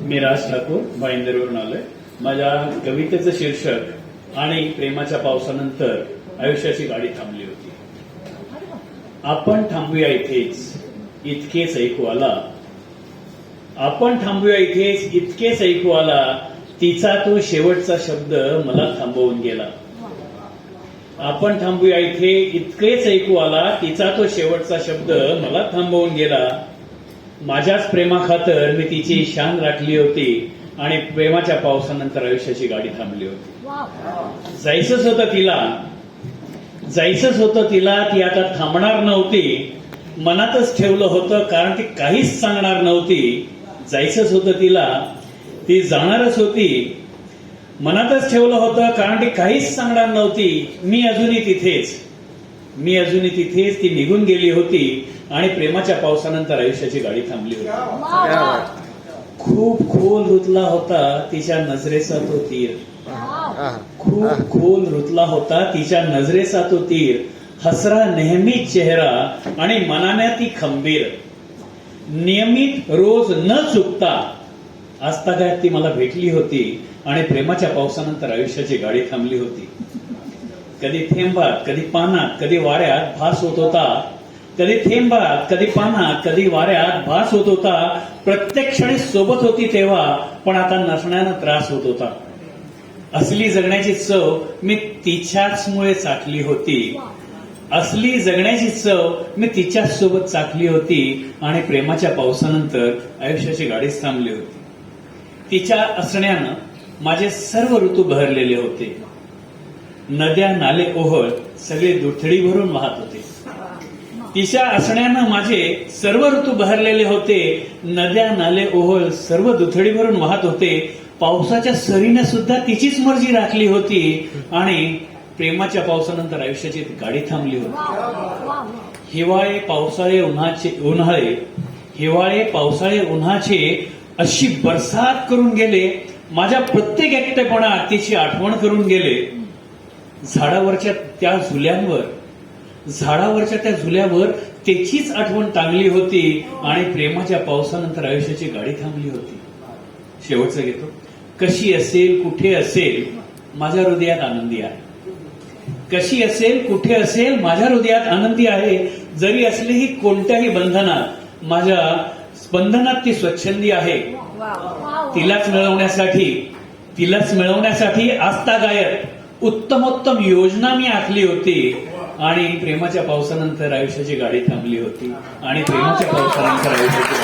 मी राज ठाकूर भाईंदरवरून आलोय. माझ्या कवितेचं शीर्षक आणि प्रेमाच्या पावसानंतर आयुष्याची गाडी थांबली होती. आपण थांबूया इथेच, इतकेच ऐकू आला. आपण थांबूया इथेच, इतकेच ऐकू आला. तिचा तो शेवटचा शब्द मला थांबवून गेला. आपण थांबूया इथे, इतकेच ऐकू आला. तिचा तो शेवटचा शब्द मला थांबवून गेला. माझ्याच प्रेमाखातर मी तिची शान राखली होती आणि प्रेमाच्या पावसानंतर आयुष्याची गाडी थांबली होती. जायचंच होतं तिला, ती आता थांबणार नव्हती. मनातच ठेवलं होतं कारण ती काहीच सांगणार नव्हती. जायचंच होतं तिला, ती जाणारच होती. मनातच ठेवलं होतं कारण ती काहीच सांगणार नव्हती. मी अजूनही तिथेच, ती निघून गेली होती आणि प्रेमाच्या पावसानंतर आयुष्याची गाडी थांबली होती. खूप खोल रुतला होता तिच्या नजरेचा तो तीर. खूप खोल रुतला होता तिच्या नजरेचा तो तीर. हसरा नेहमीच चेहरा आणि मनाने ती खंबीर. नियमित रोज न चुकता आजतागायत ती मला भेटली होती आणि प्रेमाच्या पावसानंतर आयुष्याची गाडी थांबली होती. कधी थेंबात, कधी पानात, कधी वाऱ्यात भास होत होता. कधी थेंबात, कधी पानात, कधी वाऱ्यात भास होत होता. प्रत्येक क्षणी सोबत होती तेव्हा, पण आता नसण्यानं त्रास होत होता. असली जगण्याची चव मी तिच्याचमुळे चाखली होती. असली जगण्याची चव मी तिच्याच सोबत चाखली होती आणि प्रेमाच्या पावसानंतर आयुष्याची गाडीच थांबली होती. तिच्या असण्यानं माझे सर्व ऋतू बहरलेले होते. नद्या नाले ओहळ सगळे दुथडी भरून वाहत होते. तिच्या असण्यानं माझे सर्व ऋतू बहरलेले होते. नद्या नाले ओहळ सर्व दुथडी भरून वाहत होते. पावसाच्या सरीने सुद्धा तिचीच मर्जी राखली होती आणि प्रेमाच्या पावसानंतर आयुष्याची गाडी थांबली होती. हिवाळे पावसाळे उन्हाचे अशी बरसात करून गेले. माझ्या प्रत्येक एकटेपणात तिची आठवण करून गेले. झाडावरच्या त्या झुल्यावर त्याचीच आठवण टांगली होती आणि प्रेमाच्या पावसानंतर आयुष्याची गाडी थांबली होती. शेवटचं घेतो. कशी असेल, कुठे असेल, माझ्या हृदयात आनंदी आहे. कशी असेल, कुठे असेल, माझ्या हृदयात आनंदी आहे. जरी असलीही कोणत्याही बंधनात, माझ्या स्पंदनात ती स्वच्छंदी आहे. तिलाच मिळवण्यासाठी आजतागायत उत्तमोत्तम योजना मी आखली होती आणि प्रेमाच्या पावसानंतर आयुष्याची गाडी थांबली होती आणि प्रेमाच्या पावसानंतर आयुष्याची